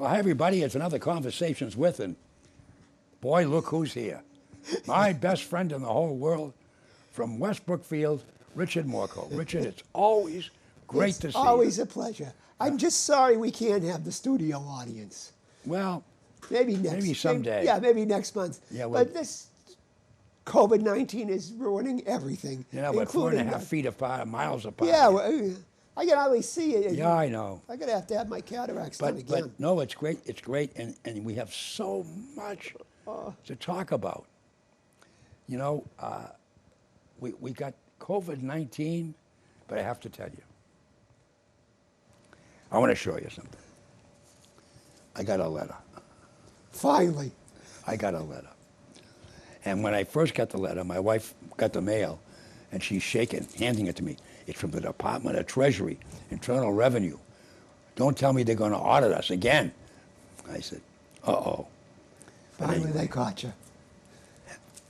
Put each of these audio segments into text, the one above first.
Well, hi, everybody. It's another Conversations with, and boy, look who's here. My best friend in the whole world from West Brookfield, Richard Morchoe. Richard, it's always great to see you. It's always a pleasure. I'm just sorry we can't have the studio audience. Well, maybe someday. Maybe next month. Yeah, well, but this COVID-19 is ruining everything. You know, we're 4.5 feet apart, miles apart. Yeah, well, I can hardly see it. Yeah, I know. I'm going to have my cataracts done again. But no, it's great. It's great, and we have so much to talk about. You know, we got COVID-19, but I have to tell you, I want to show you something. I got a letter. Finally. I got a letter. And when I first got the letter, my wife got the mail, and she's shaking, handing it to me. It's from the Department of Treasury, Internal Revenue. Don't tell me they're going to audit us again. I said, uh-oh. Finally, anyway, they caught you.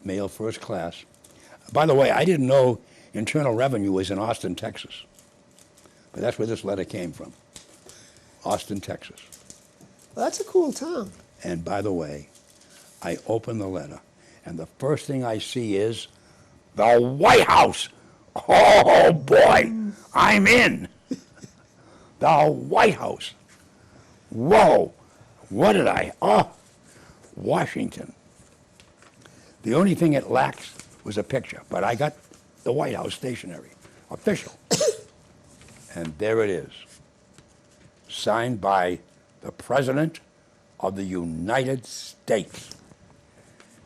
Mail first class. By the way, I didn't know Internal Revenue was in Austin, Texas. But that's where this letter came from. Austin, Texas. Well, that's a cool town. And by the way, I open the letter, and the first thing I see is the White House. Oh, boy, I'm in. The White House. Whoa, what did Washington. The only thing it lacks was a picture, but I got the White House stationery, official. And there it is, signed by the President of the United States,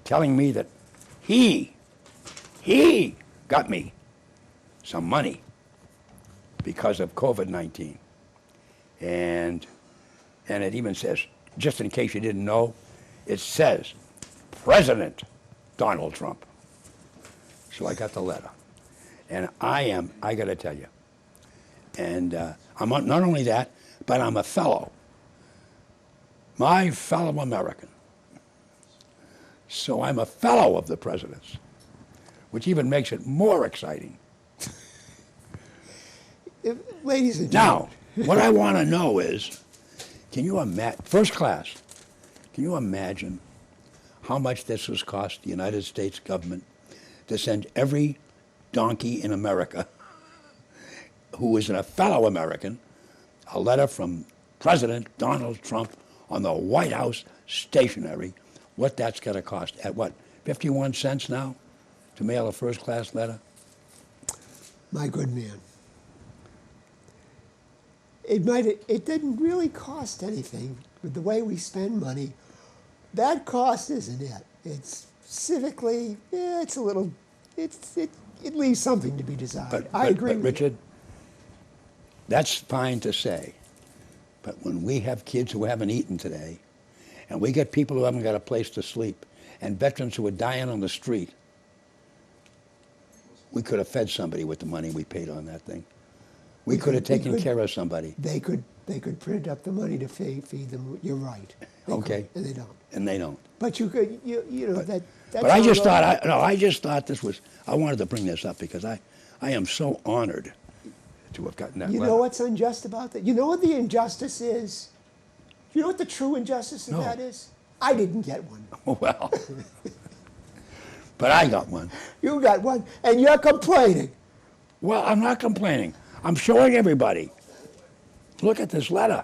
telling me that he got me some money because of COVID-19. And it even says, just in case you didn't know, it says President Donald Trump. So I got the letter. And I got to tell you, and I'm not only that, but I'm a fellow. My fellow American. So I'm a fellow of the president's, which even makes it more exciting. Ladies and gentlemen. Now, what I want to know is, can you imagine, first class, can you imagine how much this has cost the United States government to send every donkey in America who is a fellow American a letter from President Donald Trump on the White House stationery, what that's going to cost? At what, 51 cents now to mail a first-class letter? My good man. It didn't really cost anything with the way we spend money. That cost isn't it. It's civically, yeah, it's a little, it leaves something to be desired. I agree with Richard, you. That's fine to say. But when we have kids who haven't eaten today, and we get people who haven't got a place to sleep, and veterans who are dying on the street, we could have fed somebody with the money we paid on that thing. We could have taken care of somebody. They could print up the money to feed them. You're right. Okay. And they don't. And they don't. But you could, you know, that's. But I just thought this was. I wanted to bring this up because I am so honored to have gotten that. You know what's unjust about that? You know what the injustice is? You know what the true injustice of that is? I didn't get one. Well, but I got one. You got one, and you're complaining. Well, I'm not complaining. I'm showing everybody. Look at this letter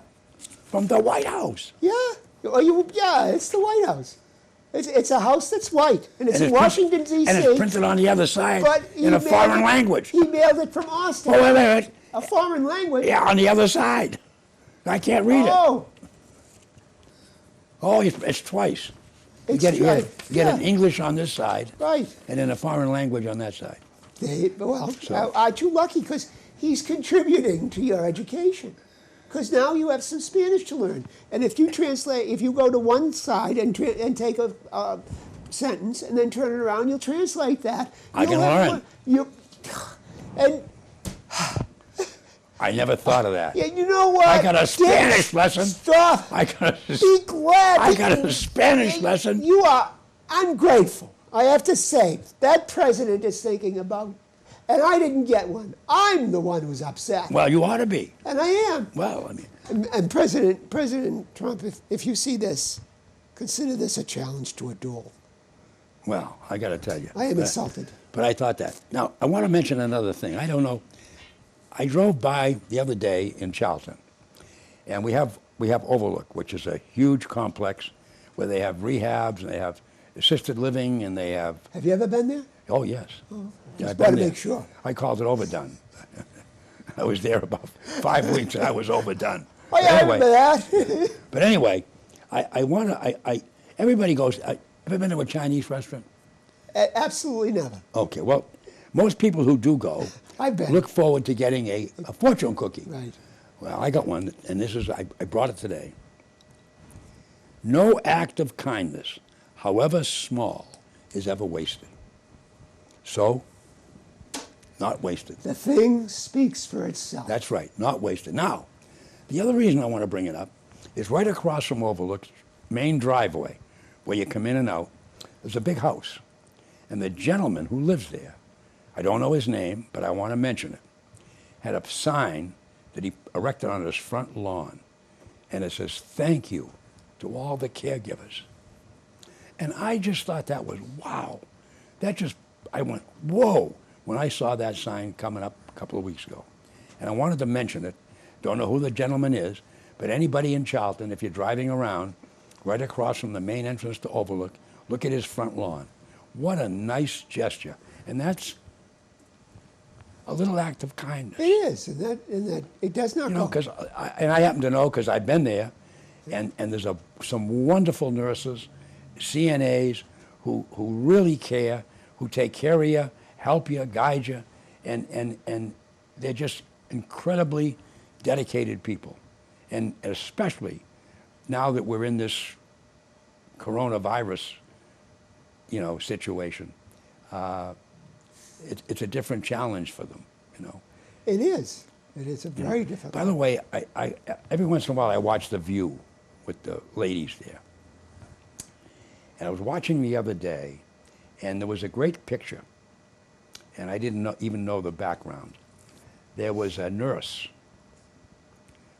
from the White House. Yeah, it's the White House. It's a house that's white, and it's in Washington, D.C. And it's printed on the other side in a foreign language. He mailed it from Austin. Oh, wait a minute. A foreign language? Yeah, on the other side. I can't read it. Oh, it's twice. You get an English on this side. Right. And then a foreign language on that side. Aren't you lucky? Because he's contributing to your education. Because now you have some Spanish to learn. And if you go to one side and take a sentence and then turn it around, you'll translate that. I can learn. And I never thought of that. Yeah, you know what? I got a Spanish lesson. Stop. Be glad. I got a Spanish lesson. You are ungrateful. I have to say, that president is thinking about And I didn't get one. I'm the one who's upset. Well, you ought to be. And I am. Well, I mean, And President Trump, if you see this, consider this a challenge to a duel. well, I got to tell you. I am insulted. But I thought that. Now, I want to mention another thing. I don't know. I drove by the other day in Charlton, and we have Overlook, which is a huge complex where they have rehabs and they have assisted living and they have. Have you ever been there? Oh yes. Yeah, Just I've want been to there. make sure. I called it overdone. I was there about 5 weeks and I was overdone. Oh yeah, I remember that. But anyway, I want to. Everybody goes. Ever been to a Chinese restaurant? Absolutely never. Okay. Well, most people who do go I've been. look forward to getting a fortune cookie. Right. Well, I got one, and this is, I brought it today. No act of kindness, however small, is ever wasted. So, not wasted. The thing speaks for itself. That's right, not wasted. Now, the other reason I want to bring it up is right across from Overlook's main driveway, where you come in and out, there's a big house. And the gentleman who lives there, I don't know his name, but I want to mention it, had a sign that he erected on his front lawn. And it says, "Thank you to all the caregivers." And I just thought that was, wow. I went, whoa, when I saw that sign coming up a couple of weeks ago. And I wanted to mention it. Don't know who the gentleman is, but anybody in Charlton, if you're driving around, right across from the main entrance to Overlook, look at his front lawn. What a nice gesture. And that's a little act of kindness. It is, and that it does not You know, go. because I happen to know because I've been there, and there's some wonderful nurses, CNAs who really care, who take care of you, help you, guide you, and they're just incredibly dedicated people, and especially now that we're in this coronavirus, situation. It's a different challenge for them, It is. It is a very difficult. By the way, I every once in a while I watch The View with the ladies there. And I was watching the other day, and there was a great picture, and I didn't even know the background. There was a nurse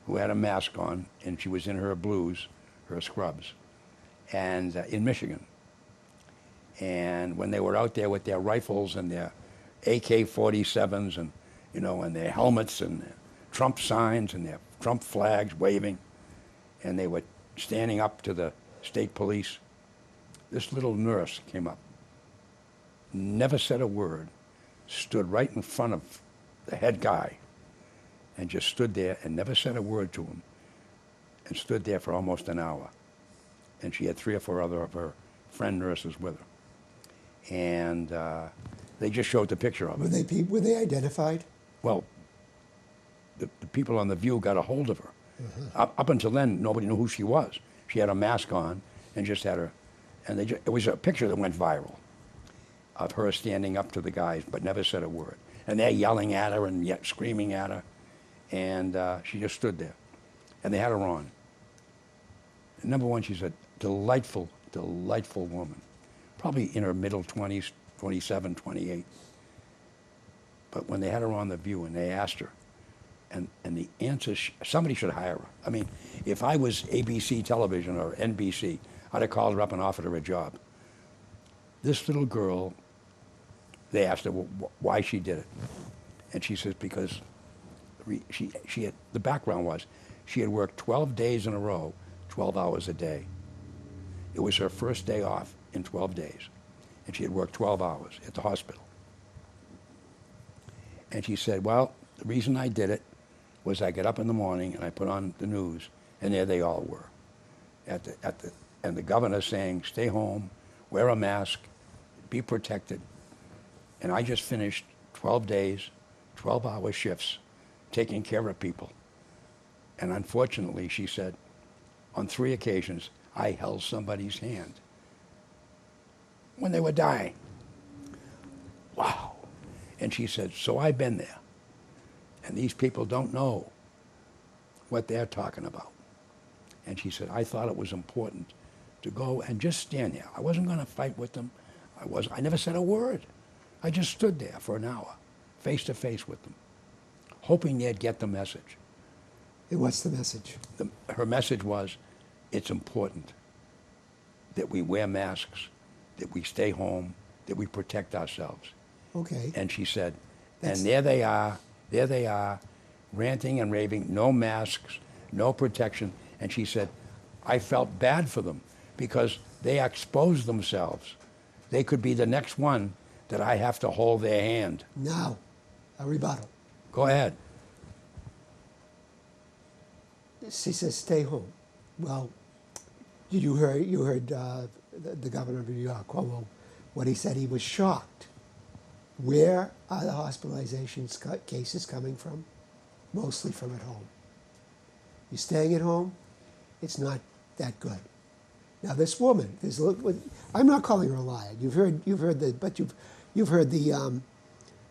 who had a mask on, and she was in her blues, her scrubs, and in Michigan. And when they were out there with their rifles and their AK-47s and and their helmets and their Trump signs and their Trump flags waving, and they were standing up to the state police, this little nurse came up, never said a word, stood right in front of the head guy, and just stood there and never said a word to him, and stood there for almost an hour. And she had 3 or 4 other of her friend nurses with her. And they just showed the picture of it. Were they identified? Well, the people on The View got a hold of her. Up until then, nobody knew who she was. She had a mask on and just had her, and it was a picture that went viral of her standing up to the guys, but never said a word. And they're yelling at her and yet screaming at her, and she just stood there. And they had her on. And number one, she's a delightful, delightful woman, probably in her middle 20s, 27, 28. But when they had her on The View and they asked her, and the answer, somebody should hire her. I mean, if I was ABC television or NBC, I'd have called her up and offered her a job. This little girl, they asked her why she did it. And she says because she had, the background was, she had worked 12 days in a row, 12 hours a day. It was her first day off in 12 days. And she had worked 12 hours at the hospital. And she said, well, the reason I did it was I got up in the morning and I put on the news, and there they all were. And the governor saying, stay home, wear a mask, be protected. And I just finished 12 days, 12-hour shifts, taking care of people. And unfortunately, she said, on 3 occasions, I held somebody's hand when they were dying. Wow. And she said, so I've been there. And these people don't know what they're talking about. And she said, I thought it was important to go and just stand there. I wasn't going to fight with them. I never said a word. I just stood there for an hour, face to face with them, hoping they'd get the message. And what's the message? Her message was, it's important that we wear masks, that we stay home, that we protect ourselves. Okay. And she said, That's- and there they are, ranting and raving, no masks, no protection. And she said, I felt bad for them because they exposed themselves. They could be the next one that I have to hold their hand. Now, a rebuttal. Go ahead. She says, stay home. Well, you heard the governor of New York, Cuomo, what he said. He was shocked. Where are the hospitalizations cases coming from? Mostly from at home. You're staying at home, it's not that good. Now this woman, I'm not calling her a liar. You've heard the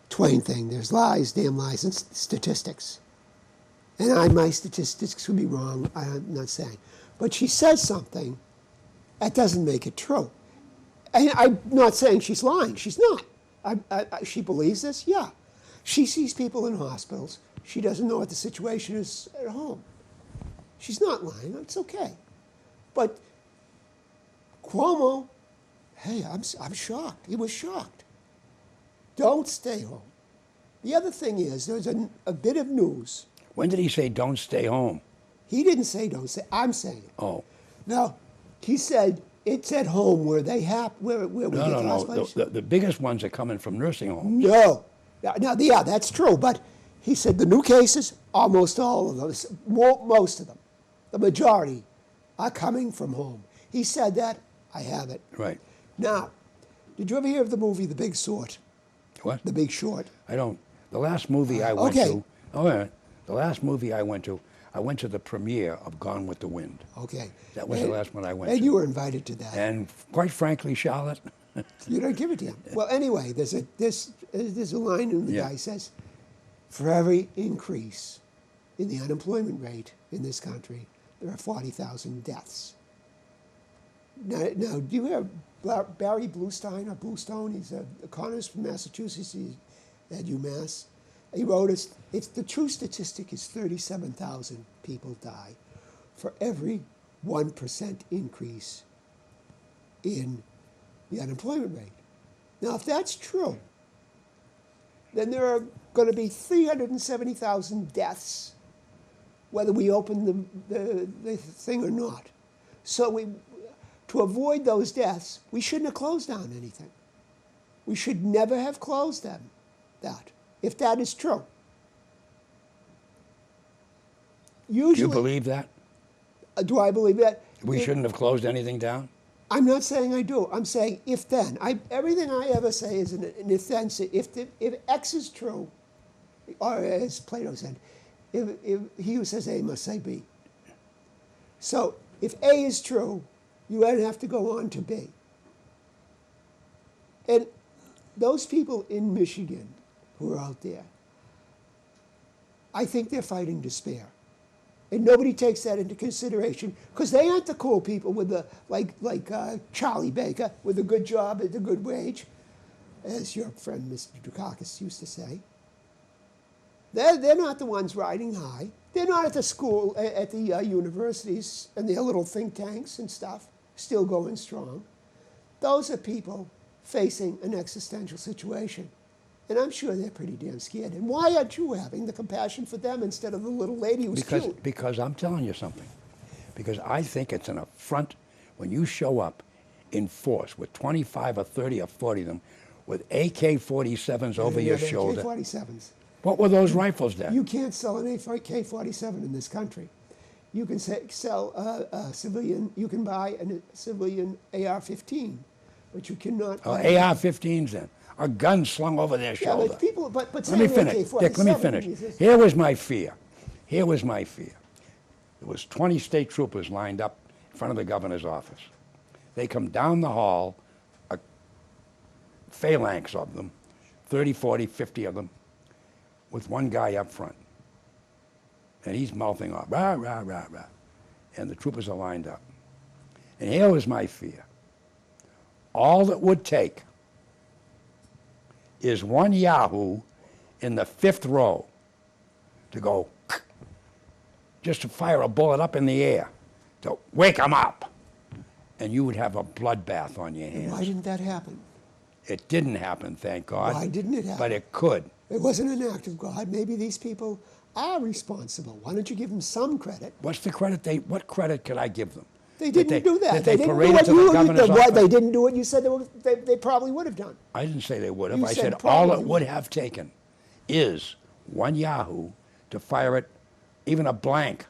Twain thing. There's lies, damn lies, and statistics. And my statistics could be wrong. I'm not saying, but she says something that doesn't make it true. And I'm not saying she's lying. She's not. She believes this. Yeah, she sees people in hospitals. She doesn't know what the situation is at home. She's not lying. It's okay. But Cuomo, hey, I'm shocked. He was shocked. Don't stay home. The other thing is, there's a bit of news. When did he say don't stay home? He didn't say don't stay. I'm saying it. Oh. No, he said it's at home where they have where we get the No. hospitalization. The biggest ones are coming from nursing homes. No. Now, yeah, that's true. But he said the new cases, almost all of those, most of them, the majority, are coming from home. He said that. I have it. Right. Now, did you ever hear of the movie The Big Short? What? The Big Short. I don't. The last movie I went Okay. to. Oh, yeah. The last movie I went to the premiere of Gone with the Wind. Okay. That was the last one I went and to. you were invited to that. And quite frankly, Charlotte, You don't give it to him. Well, anyway, there's a line in the Yeah. guy says, for every increase in the unemployment rate in this country, there are 40,000 deaths. Now, do you hear Barry Bluestone? He's an economist from Massachusetts. He's at UMass. He wrote, it's the true statistic is 37,000 people die for every 1% increase in the unemployment rate. Now, if that's true, then there are going to be 370,000 deaths, whether we open the thing or not. So to avoid those deaths, we shouldn't have closed down anything. We should never have closed that, if that is true. Usually, do you believe that? Do I believe that? We shouldn't have closed anything down? I'm not saying I do. I'm saying if then. Everything I ever say is an if then. If X is true, or as Plato said, if he who says A must say B. So if A is true, you then have to go on to B. And those people in Michigan who are out there, I think they're fighting despair. And nobody takes that into consideration because they aren't the cool people with the like Charlie Baker with a good job at a good wage, as your friend Mr. Dukakis used to say. They're not the ones riding high. They're not at the school, at the universities and their little think tanks and stuff, still going strong. Those are people facing an existential situation. And I'm sure they're pretty damn scared. And why aren't you having the compassion for them instead of the little lady who's cute? Because I'm telling you something. Because I think it's an affront when you show up in force with 25 or 30 or 40 of them with AK-47s over your shoulder. AK-47s. What were those rifles then? You can't sell an AK-47 in this country. You can sell a civilian, you can buy a civilian AR-15, but you cannot buy AR-15s then. A gun slung over their shoulder. Yeah, but people, but Let me finish. Dick, let me finish. Here was my fear. There was 20 state troopers lined up in front of the governor's office. They come down the hall, a phalanx of them, 30, 40, 50 of them, with one guy up front. And he's mouthing off, rah, rah, rah, rah. And the troopers are lined up. And here was my fear. All that would take is one Yahoo in the 5th row to go, just to fire a bullet up in the air, to wake them up. And you would have a bloodbath on your hands. Why didn't that happen? It didn't happen, thank God. Why didn't it happen? But it could. It wasn't an act of God. Maybe these people are responsible. Why don't you give them some credit? What's the credit what credit could I give them? They didn't do that. That they didn't do paraded what to the governor's office? They didn't do what you said they probably would have done. I didn't say they would have. You I said said all probably it would have taken is one Yahoo to fire it, even a blank,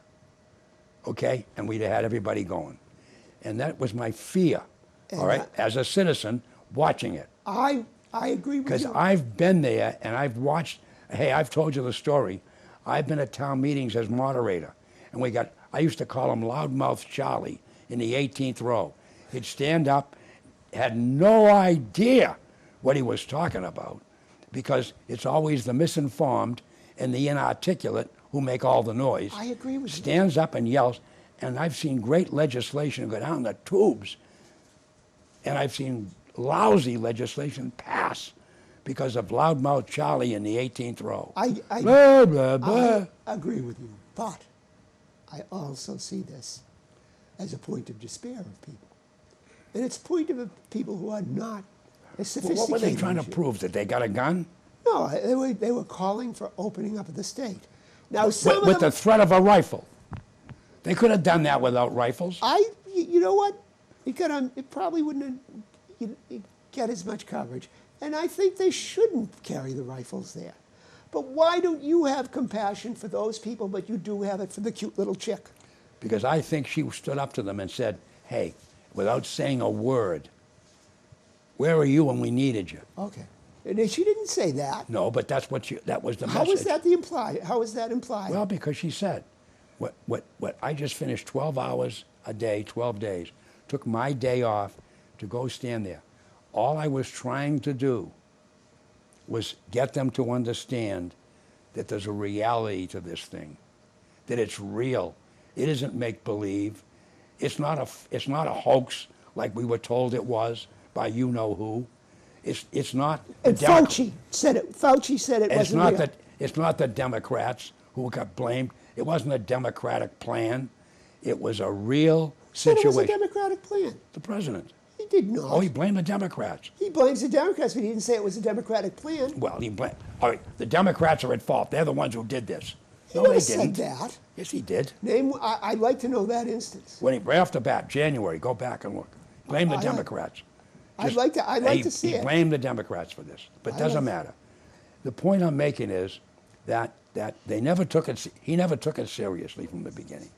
okay? And we'd have had everybody going. And that was my fear, all right, as a citizen watching it. I agree with Because you. I've been there and I've watched, hey, I've told you the story. I've been at town meetings as moderator. And I used to call him Loudmouth Charlie in the 18th row. He'd stand up, had no idea what he was talking about, because it's always the misinformed and the inarticulate who make all the noise. I agree with you. Stands up and yells, and I've seen great legislation go down the tubes, and I've seen lousy legislation pass because of Loudmouth Charlie in the 18th row. Blah, blah, blah. I agree with you, but I also see this as a point of despair of people. And it's a point of people who are not as sophisticated. Well, what were they trying to as you. prove? That they got a gun? No, they were calling for opening up of the state. Now, some With of them, the threat of a rifle. They could have done that without rifles. you know what? It probably wouldn't get as much coverage. And I think they shouldn't carry the rifles there. But why don't you have compassion for those people, but you do have it for the cute little chick? Because I think she stood up to them and said, hey, without saying a word, where were you when we needed you? Okay. And she didn't say that. No, but that was the message. How is that implied? How is that implied? Well, because she said, what I just finished 12 hours a day, 12 days, took my day off to go stand there. All I was trying to do was get them to understand that there's a reality to this thing, that it's real. It isn't make-believe. It's not a hoax like we were told it was by you-know-who. It's not. And Fauci said it. Fauci said it wasn't real. It's not the Democrats who got blamed. It wasn't a Democratic plan. It was a real situation. It was a Democratic plan. The president. He did not. Oh, he blamed the Democrats. He blames the Democrats, but he didn't say it was a Democratic plan. Well, he blamed. All right, the Democrats are at fault. They're the ones who did this. He No, never they said didn't. that. Yes, he did. I'd like to know that instance. Right off the bat, January, go back and look. Blame the Democrats. I'd like to see he it. blamed the Democrats for this, but it doesn't matter. The point I'm making is that they never took it. He never took it seriously from the beginning.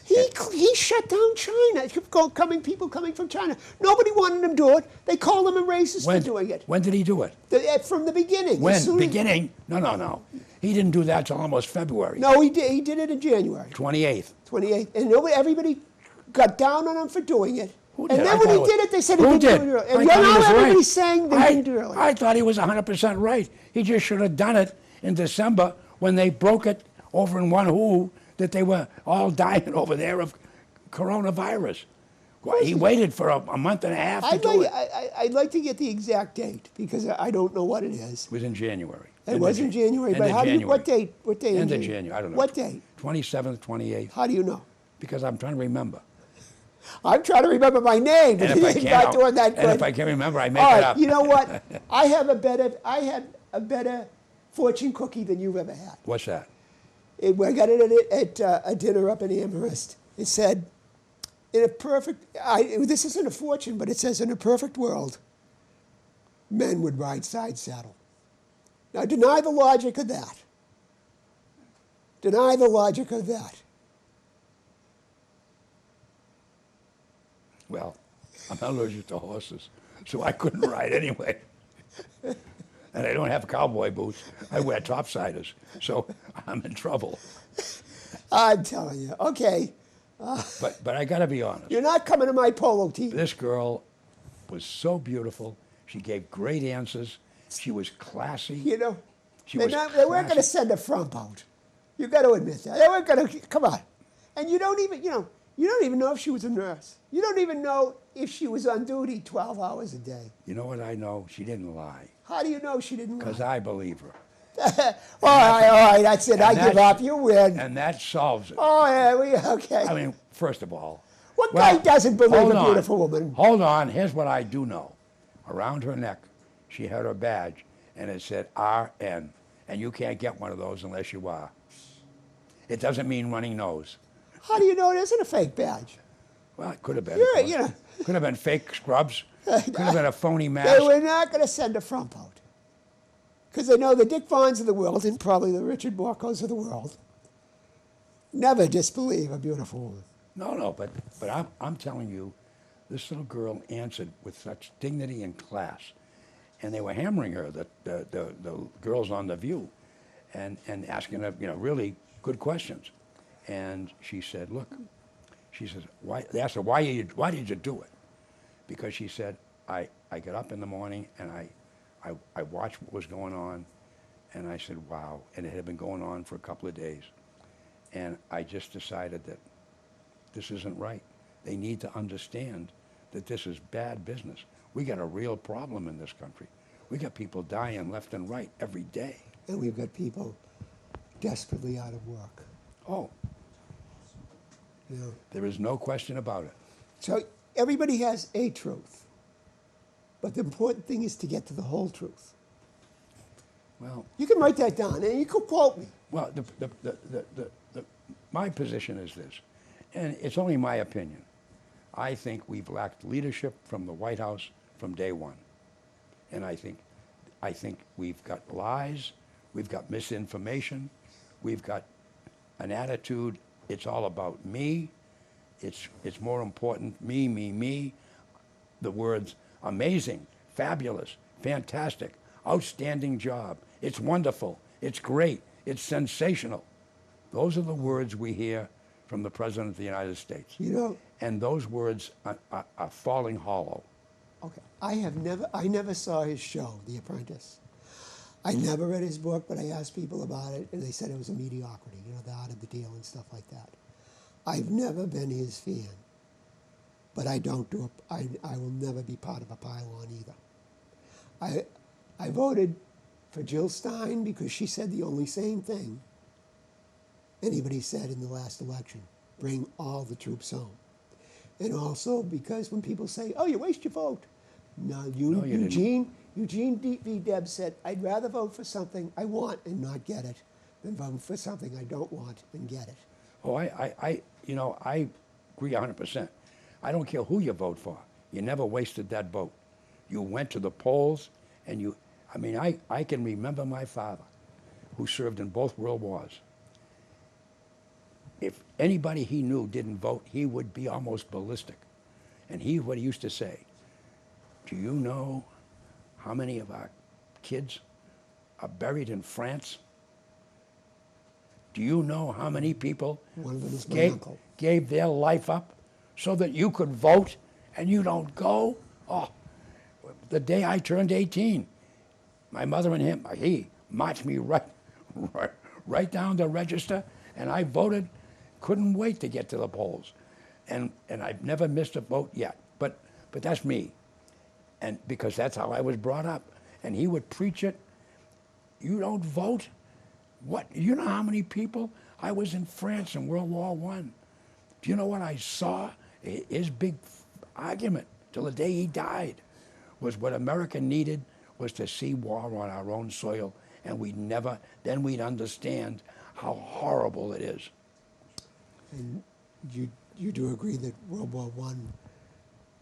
He shut down China. People coming from China. Nobody wanted him to do it. They called him a racist for doing it. When did he do it? From the beginning. When? Beginning? No. He didn't do that till almost February. No, he did. He did it in January. 28th. 28th. And everybody got down on him for doing it. Who And did? then I when he thought did it, they said he Who didn't did? do it early. I And thought he now was everybody's right. saying they didn't do it early. I thought he was 100% right. He just should have done it in December when they broke it over in Wuhan that they were all dying over there of coronavirus. He waited for a month and a half to do it. I'd like to get the exact date because I don't know what it is. It was in January. It was in January, but what date? What day? End of January. I don't know. What date? 27th, 28th. How do you know? Because I'm trying to remember. I'm trying to remember my name, but And if I you're can't, not doing that good. and if I can't remember, I make All it right, up. you know what? I had a better fortune cookie than you've ever had. What's that? I got it at a dinner up in Amherst. It said, this isn't a fortune, but it says, in a perfect world, men would ride side saddle. Now, deny the logic of that. Deny the logic of that. Well, I'm allergic to horses, so I couldn't ride anyway. And I don't have cowboy boots. I wear topsiders, so I'm in trouble. I'm telling you. Okay. But I got to be honest. You're not coming to my polo team. This girl was so beautiful. She gave great answers. She was classy. You know, She they was weren't going to classy. send a frump out. You got to admit that. They weren't going to, come on. And you don't even know if she was a nurse. You don't even know if she was on duty 12 hours a day. You know what I know? She didn't lie. How do you know she didn't lie? Because I believe her. All right, that's it. I give up. You win. And that solves it. Oh, yeah, okay. I mean, first of all. What guy doesn't believe hold a on. beautiful woman? Hold on. Here's what I do know. Around her neck, she had her badge, and it said RN. And you can't get one of those unless you are. It doesn't mean running nose. How do you know it isn't a fake badge? Well, it could have been. Yeah, you know. Could have been fake scrubs. Could have been a phony mask. They were not going to send a front boat. Because they know the Dick Vaughns of the world, and probably the Richard Morchoes of the world, never disbelieve a beautiful woman. No, but I'm telling you, this little girl answered with such dignity and class. And they were hammering her, the girls on The View, and asking her, really good questions. And she said, look, she says, why? They asked her, why did you do it? Because she said, I got up in the morning and I watched what was going on, and I said, wow. And it had been going on for a couple of days. And I just decided that this isn't right. They need to understand that this is bad business. We got a real problem in this country. We got people dying left and right every day. And we've got people desperately out of work. Oh, You know? there is no question about it. So everybody has a truth. But the important thing is to get to the whole truth. Well, You can write that down, and you can quote me. well, my position is this, and it's only my opinion. I think we've lacked leadership from the White House from day one. And I think we've got lies, we've got misinformation, we've got an attitude, it's all about me, it's more important, me. The words amazing, fabulous, fantastic, outstanding job, it's wonderful, it's great, it's sensational. Those are the words we hear from the President of the United States. You know, And those words are falling hollow. okay, I never saw his show, The Apprentice. I never read his book, but I asked people about it, and they said it was a mediocrity, the art of the deal and stuff like that. I've never been his fan, but I will never be part of a pylon either. I voted for Jill Stein because she said the only sane thing anybody said in the last election: bring all the troops home. And also because when people say, "Oh, you waste your vote," no, you didn't. Eugene V. Debs said, "I'd rather vote for something I want and not get it than vote for something I don't want and get it." Oh, I agree 100%. I don't care who you vote for. You never wasted that vote. You went to the polls, and I can remember my father, who served in both World Wars. If anybody he knew didn't vote, he would be almost ballistic. And what he used to say, do you know how many of our kids are buried in France? Do you know how many people One of them is my uncle. gave their life up so that you could vote and you don't go? Oh, the day I turned 18, my mother and he marched me right down the register, and I voted. Couldn't wait to get to the polls, and I've never missed a vote yet. But that's me, and because that's how I was brought up. And he would preach it. You don't vote? What? You know how many people? I was in France in World War I. Do you know what I saw? His big argument till the day he died was what America needed was to see war on our own soil, and then we'd understand how horrible it is. And you do agree that World War I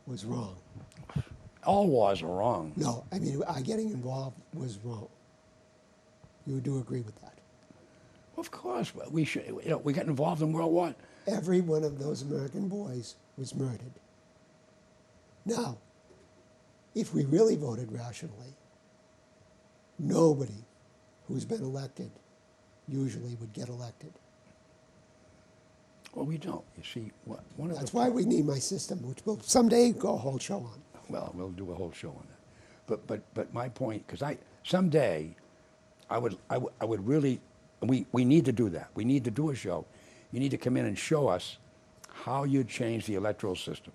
was wrong? All wars are wrong. No, I mean, getting involved was wrong. You do agree with that? Of course, we should. We got involved in World War. Every one of those American boys was murdered. Now, if we really voted rationally, nobody who's been elected usually would get elected. Well, we don't. You see, That's why we need my system, which we'll someday go a whole show on. Well, we'll do a whole show on that. But my point, because someday, I would really. We need to do that. We need to do a show. You need to come in and show us how you change the electoral system.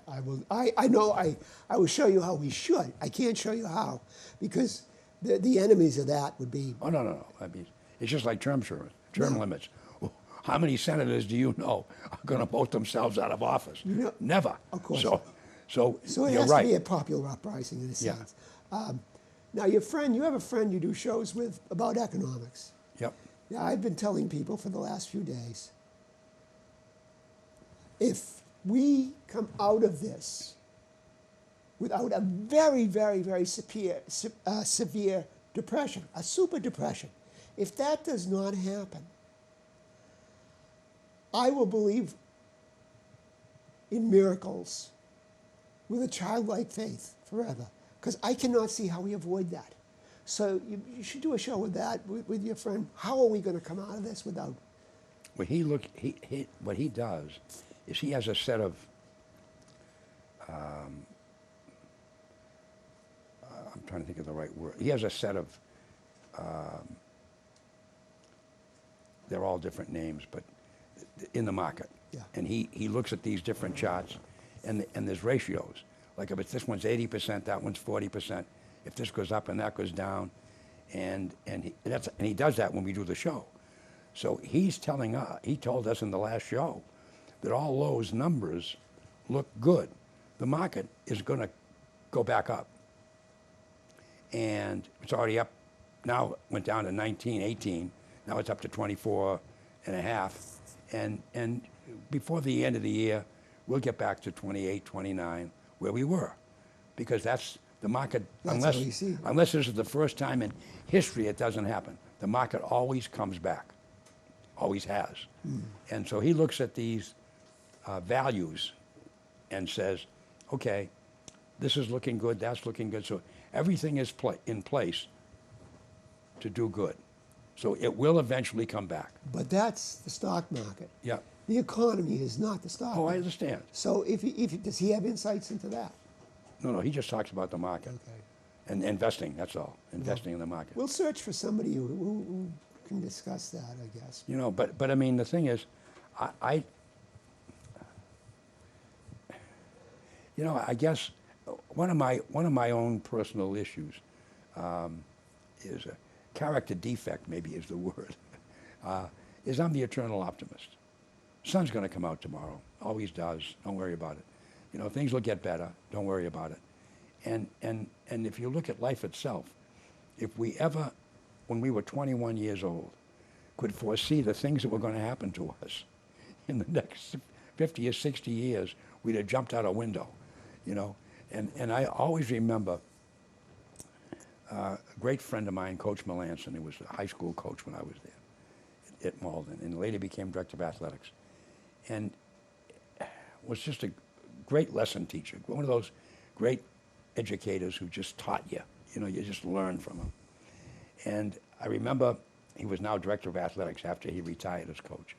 I will. I know. I will show you how we should. I can't show you how, because The enemies of that would be, Oh, no. I mean, it's just like term limits. How many senators do you know are going to vote themselves out of office? Never. Of course. So so it you're has right. to be a popular uprising in a Yeah. sense. Now, you have a friend you do shows with about economics. Yep. Yeah, I've been telling people for the last few days, if we come out of this without a very, very, very severe depression, a super depression, if that does not happen, I will believe in miracles with a childlike faith forever, because I cannot see how we avoid that. So you should do a show with that, with your friend. How are we going to come out of this without? Well, what he does is he has a set of, I'm trying to think of the right word. He has a set of, they're all different names, but in the market. Yeah. And he looks at these different charts, and there's ratios. Like if this one's 80%, that one's 40%. If this goes up and that goes down, and he does that when we do the show. So he told us in the last show that all those numbers look good. The market is going to go back up, and it's already up. Now went down to 19, 18. Now it's up to 24 and a half, and before the end of the year, we'll get back to 28, 29, where we were, because that's the market. That's how you see it. Unless this is the first time in history it doesn't happen. The market always comes back, always has. And so he looks at these values and says, okay, this is looking good, that's looking good. So everything is in place to do good. So it will eventually come back. But that's the stock market. Yeah. The economy is not the stock Oh, I market. understand. So does he have insights into that? No, he just talks about the market. Okay. And investing, that's all. Investing in the market. We'll search for somebody who can discuss that, I guess. But I mean, the thing is, I guess one of my own personal issues is a character defect, maybe is the word, is I'm the eternal optimist. Sun's going to come out tomorrow. Always does. Don't worry about it. Things will get better. Don't worry about it. And if you look at life itself, if we ever, when we were 21 years old, could foresee the things that were going to happen to us in the next 50 or 60 years, we'd have jumped out a window, And I always remember a great friend of mine, Coach Melanson, who was a high school coach when I was there at Malden, and later became director of athletics, and was just a great lesson teacher, one of those great educators who just taught you. You just learn from him. And I remember he was now director of athletics after he retired as coach.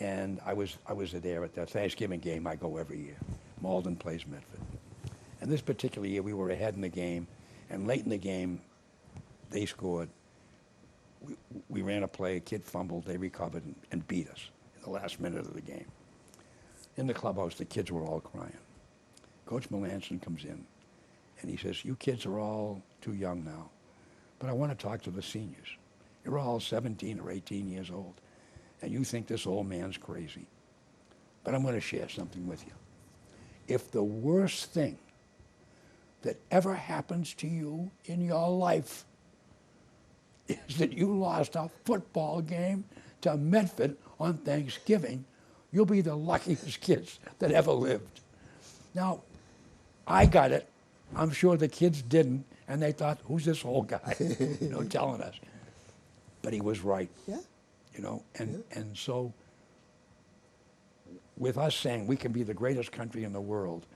And I was there at the Thanksgiving game. I go every year. Malden plays Medford. And this particular year, we were ahead in the game. And late in the game, they scored. We ran a play. A kid fumbled. They recovered and beat us in the last minute of the game. In the clubhouse, the kids were all crying. Coach Melanson comes in, and he says, "You kids are all too young now, but I want to talk to the seniors. You're all 17 or 18 years old, and you think this old man's crazy. But I'm going to share something with you. If the worst thing that ever happens to you in your life is that you lost a football game to Medford on Thanksgiving, you'll be the luckiest kids that ever lived." Now, I got it. I'm sure the kids didn't, and they thought, "Who's this old guy, telling us?" But he was right. Yeah. And so with us saying we can be the greatest country in the world,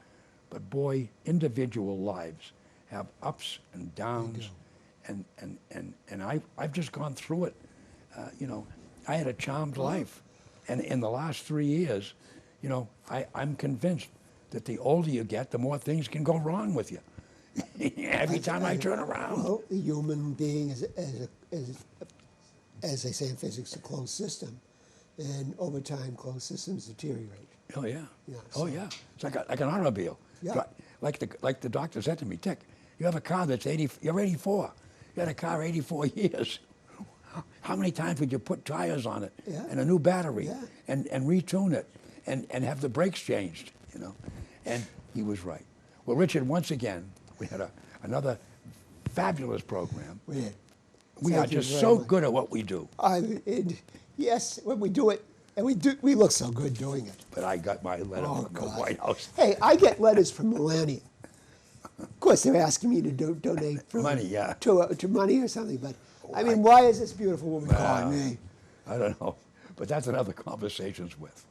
but boy, individual lives have ups and downs, and I've just gone through it. I had a charmed life, and in the last 3 years, I'm convinced that the older you get, the more things can go wrong with you. Every time I turn around. Well, the human being is, as they say in physics, a closed system. And over time, closed systems deteriorate. Oh yeah. Yeah, Oh so- yeah. It's like an automobile. Yeah. Like the doctor said to me, "Dick, you have a car that's 80. You're 84. You had a car 84 years. How many times would you put tires on it Yeah. and a new battery Yeah. and retune it and have the brakes changed, you know? And he was right. Well, Richard, once again, we had another fabulous program. We did. We Thank are you just very so much. good at what we do. Yes, when we do it, and we look so good doing it. But I got my letter Oh, from the God. White House. Hey, I get letters from Melania. Of course, they're asking me to donate Money, yeah. to money or something. But I mean, why is this beautiful woman calling me? I don't know. But that's another conversations with.